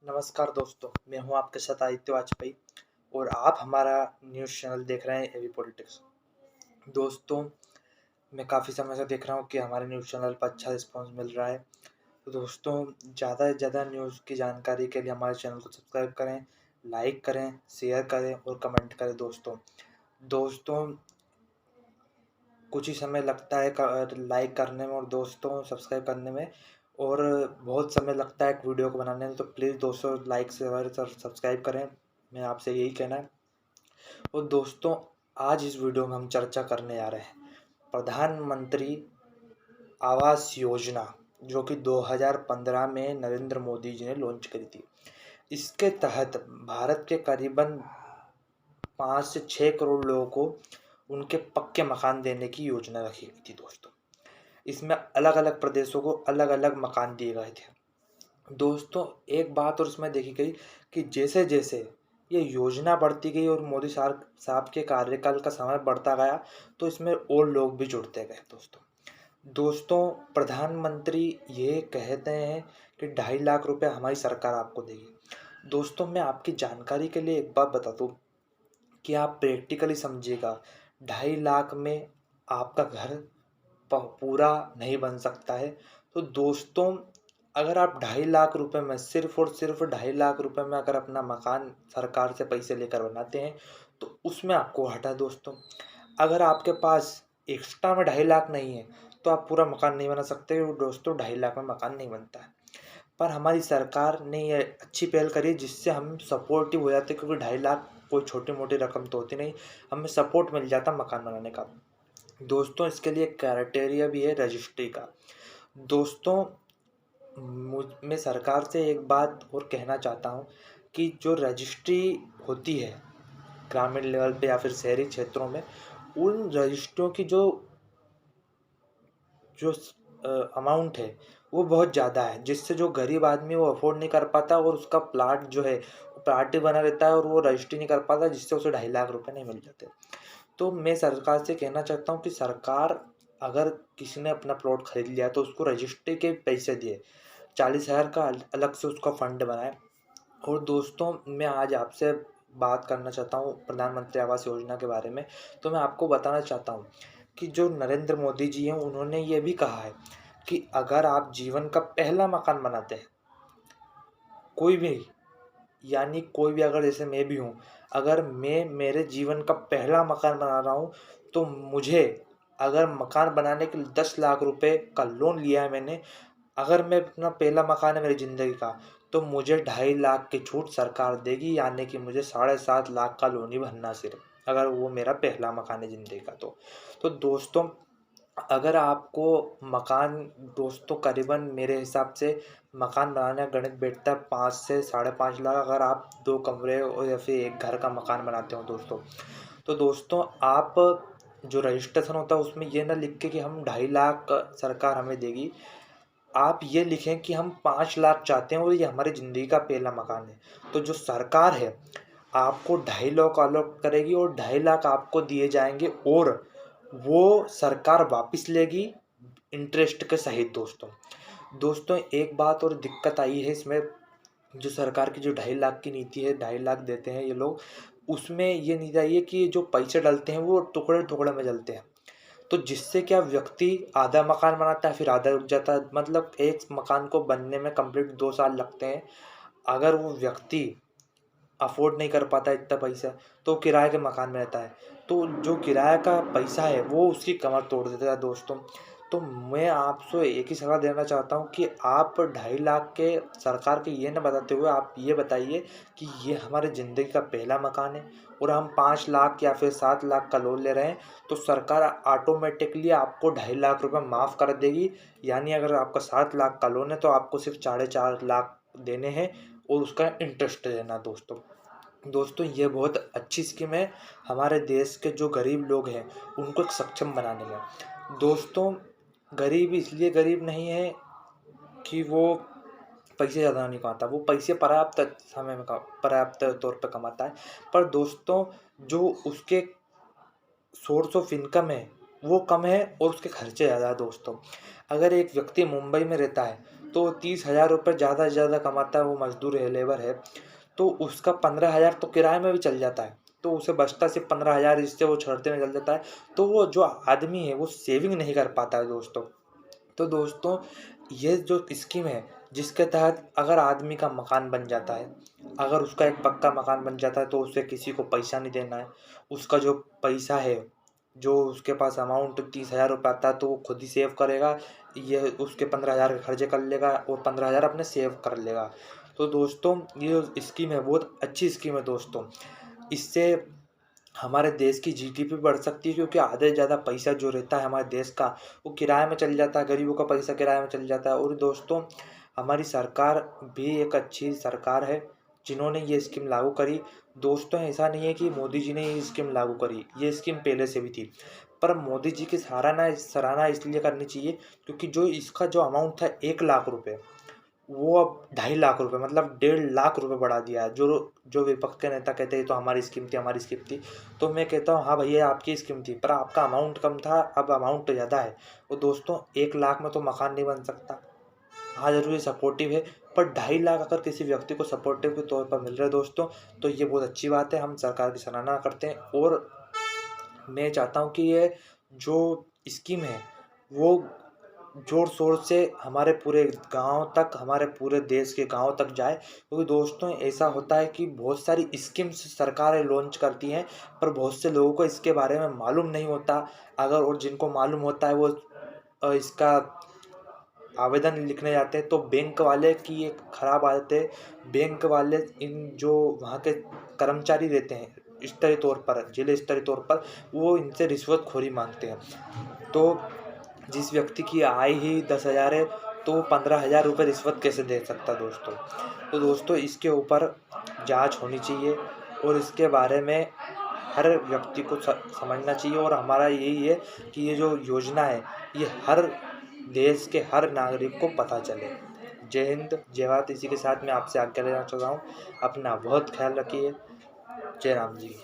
नमस्कार दोस्तों, मैं हूं आपके साथ आदित्य वाजपेयी और आप हमारा न्यूज़ चैनल देख रहे हैं एबी पॉलिटिक्स। दोस्तों, मैं काफ़ी समय से देख रहा हूं कि हमारे न्यूज़ चैनल पर अच्छा रिस्पांस मिल रहा है। तो दोस्तों, ज़्यादा से ज़्यादा न्यूज़ की जानकारी के लिए हमारे चैनल को सब्सक्राइब करें, लाइक करें, शेयर करें और कमेंट करें। दोस्तों, कुछ ही समय लगता है लाइक करने में और दोस्तों सब्सक्राइब करने में, और बहुत समय लगता है एक वीडियो को बनाने में। तो प्लीज़ दोस्तों, लाइक शेयर सब्सक्राइब करें, मैं आपसे यही कहना है। और दोस्तों, आज इस वीडियो में हम चर्चा करने जा रहे हैं प्रधानमंत्री आवास योजना, जो कि 2015 में नरेंद्र मोदी जी ने लॉन्च करी थी। इसके तहत भारत के करीबन 5 से 6 करोड़ लोगों को उनके पक्के मकान देने की योजना रखी गई थी। दोस्तों, इसमें अलग अलग प्रदेशों को अलग अलग मकान दिए गए थे। दोस्तों, एक बात और इसमें देखी गई कि जैसे जैसे ये योजना बढ़ती गई और मोदी साहब के कार्यकाल का समय बढ़ता गया, तो इसमें और लोग भी जुड़ते गए। दोस्तों, प्रधानमंत्री ये कहते हैं कि 2.5 लाख रुपए हमारी सरकार आपको देगी। दोस्तों, मैं आपकी जानकारी के लिए एक बात बता दूं कि आप प्रैक्टिकली समझिएगा, 2.5 लाख में आपका घर पूरा नहीं बन सकता है। तो दोस्तों, अगर आप 2.5 लाख रुपए में सिर्फ और सिर्फ 2.5 लाख रुपए में अगर अपना मकान सरकार से पैसे लेकर बनाते हैं, तो उसमें आपको घाटा है। दोस्तों, अगर आपके पास एक्स्ट्रा में 2.5 लाख नहीं है, तो आप पूरा मकान नहीं बना सकते। और दोस्तों, 2.5 लाख में मकान नहीं बनता है। पर हमारी सरकार ने ये अच्छी पहल करी जिससे हम सपोर्टिव हो जाते, क्योंकि 2.5 लाख कोई छोटी मोटी रकम तो होती नहीं, हमें सपोर्ट मिल जाता मकान बनाने का। दोस्तों, इसके लिए क्राइटेरिया भी है रजिस्ट्री का। दोस्तों, मैं सरकार से एक बात और कहना चाहता हूँ कि जो रजिस्ट्री होती है ग्रामीण लेवल पे या फिर शहरी क्षेत्रों में, उन रजिस्ट्रियों की जो जो अमाउंट है वो बहुत ज़्यादा है, जिससे जो गरीब आदमी वो अफोर्ड नहीं कर पाता और उसका प्लाट जो है प्लाट ही बना रहता है और वो रजिस्ट्री नहीं कर पाता, जिससे उसे 2.5 लाख रुपए नहीं मिल जाते। तो मैं सरकार से कहना चाहता हूँ कि सरकार, अगर किसी ने अपना प्लॉट खरीद लिया तो उसको रजिस्ट्री के पैसे दिए, 40,000 का अलग से उसका फंड बनाए। और दोस्तों, मैं आज आपसे बात करना चाहता हूँ प्रधानमंत्री आवास योजना के बारे में। तो मैं आपको बताना चाहता हूँ कि जो नरेंद्र मोदी जी हैं, उन्होंने ये भी कहा है कि अगर आप जीवन का पहला मकान बनाते हैं, कोई भी, यानी कोई भी, अगर जैसे मैं भी हूँ, अगर मैं मेरे जीवन का पहला मकान बना रहा हूँ, तो मुझे, अगर मकान बनाने के लिए 10 लाख रुपए का लोन लिया है मैंने, अगर मैं अपना पहला मकान है मेरी ज़िंदगी का, तो मुझे 2.5 लाख की छूट सरकार देगी, यानी कि मुझे 7.5 लाख का लोन ही भरना सिर्फ, अगर वो मेरा पहला मकान है ज़िंदगी का। तो दोस्तों, अगर आपको मकान, दोस्तों करीबन मेरे हिसाब से मकान बनाने का गणित बैठता है 5 से 5.5 लाख, अगर आप 2 कमरे और या फिर एक घर का मकान बनाते हो। तो दोस्तों, आप जो रजिस्ट्रेशन होता है उसमें ये ना लिख के कि हम 2.5 लाख सरकार हमें देगी, आप ये लिखें कि हम 5 लाख चाहते हैं और ये हमारी ज़िंदगी का पहला मकान है। तो जो सरकार है आपको 2.5 लाख अलॉट करेगी और 2.5 लाख आपको दिए जाएंगे, और वो सरकार वापस लेगी इंटरेस्ट के सहित। दोस्तों, एक बात और दिक्कत आई है इसमें, जो सरकार की जो 2.5 लाख की नीति है, 2.5 लाख देते हैं ये लोग, उसमें ये नीति आई है कि जो पैसे डलते हैं वो टुकड़े टुकड़े में डलते हैं। तो जिससे क्या, व्यक्ति आधा मकान बनाता है फिर आधा रुक जाता है, मतलब एक मकान को बनने में कंप्लीट 2 साल लगते हैं। अगर वो व्यक्ति अफोर्ड नहीं कर पाता इतना पैसा, तो किराए के मकान में रहता है, तो जो किराया का पैसा है वो उसकी कमर तोड़ देता है। तो मैं आपसे एक ही सलाह देना चाहता हूँ कि आप 2.5 लाख के सरकार के ये न बताते हुए आप ये बताइए कि ये हमारे ज़िंदगी का पहला मकान है और हम 5 लाख या फिर 7 लाख का लोन ले रहे हैं, तो सरकार ऑटोमेटिकली आपको 2.5 लाख रुपये माफ़ कर देगी। यानी अगर आपका 7 लाख का लोन है तो आपको सिर्फ 4.5 लाख देने हैं और उसका इंटरेस्ट देना। दोस्तों, ये बहुत अच्छी स्कीम है हमारे देश के जो गरीब लोग हैं उनको एक सक्षम बनाने में। दोस्तों, गरीब इसलिए गरीब नहीं है कि वो पैसे ज़्यादा नहीं कमाता, वो पैसे पर्याप्त समय में पर्याप्त तौर पर कमाता है, पर दोस्तों जो उसके सोर्स ऑफ इनकम है वो कम है और उसके खर्चे ज़्यादा है। दोस्तों, अगर एक व्यक्ति मुंबई में रहता है तो 30,000 रुपये ज़्यादा से ज़्यादा कमाता है, वो मज़दूर है, लेबर है, तो उसका 15,000 तो किराए में भी चल जाता है, तो उसे बचता सिर्फ 15,000, इससे वो छड़ते में चल जाता है। तो वो जो आदमी है वो सेविंग नहीं कर पाता है दोस्तों। तो दोस्तों, ये जो स्कीम है, जिसके तहत अगर आदमी का मकान बन जाता है, अगर उसका एक पक्का मकान बन जाता है, तो उसे किसी को पैसा नहीं देना है। उसका जो पैसा है, जो उसके पास अमाउंट 30,000 रुपये आता है, तो वो खुद ही सेव करेगा। ये उसके 15,000 के खर्चे कर लेगा और 15,000 अपने सेव कर लेगा। तो दोस्तों, ये जो स्कीम है बहुत अच्छी स्कीम है दोस्तों। इससे हमारे देश की जीडीपी बढ़ सकती है, क्योंकि आधे से ज़्यादा पैसा जो रहता है हमारे देश का, वो किराए में चल जाता है, गरीबों का पैसा किराए में चल जाता है। और दोस्तों, हमारी सरकार भी एक अच्छी सरकार है, जिन्होंने ये स्कीम लागू करी। दोस्तों, ऐसा नहीं है कि मोदी जी ने ये स्कीम लागू करी, ये स्कीम पहले से भी थी, पर मोदी जी की सराहना इसलिए करनी चाहिए क्योंकि जो इसका जो अमाउंट था 1,00,000 रुपये, वो अब 2.5 लाख रुपए, मतलब 1.5 लाख रुपए बढ़ा दिया है। जो जो विपक्ष के नेता कहते हैं, ये तो हमारी स्कीम थी, हमारी स्कीम थी। तो मैं कहता हूँ, हाँ भैया, आपकी स्कीम थी, पर आपका अमाउंट कम था, अब अमाउंट ज़्यादा है। तो दोस्तों, 1 लाख में तो मकान नहीं बन सकता। हाँ, ज़रूर ये सपोर्टिव है, पर 2.5 लाख अगर किसी व्यक्ति को सपोर्टिव के तौर पर मिल रहे हैं दोस्तों, तो ये बहुत अच्छी बात है। हम सरकार की सराहना करते हैं, और मैं चाहता हूँ कि ये जो स्कीम है, वो जोर शोर से हमारे पूरे गांव तक, हमारे पूरे देश के गांव तक जाए। क्योंकि दोस्तों, ऐसा होता है कि बहुत सारी स्कीम्स सरकारें लॉन्च करती हैं, पर बहुत से लोगों को इसके बारे में मालूम नहीं होता। अगर और जिनको मालूम होता है, वो इसका आवेदन लिखने जाते हैं, तो बैंक वाले की एक ख़राब आदत है। बैंक वाले इन जो वहाँ के कर्मचारी रहते हैं, स्तरीय तौर पर, जिले स्तरीय तौर पर, वो इनसे रिश्वतखोरी मांगते हैं। तो जिस व्यक्ति की आय ही 10,000 है, तो वो 15,000 रुपये रिश्वत कैसे दे सकता दोस्तों। तो दोस्तों, इसके ऊपर जांच होनी चाहिए, और इसके बारे में हर व्यक्ति को समझना चाहिए। और हमारा यही है कि ये जो योजना है, ये हर देश के हर नागरिक को पता चले। जय हिंद, जय भारत। इसी के साथ मैं आपसे आज्ञा लेना चाहता हूँ। अपना बहुत ख्याल रखिए। जय राम जी।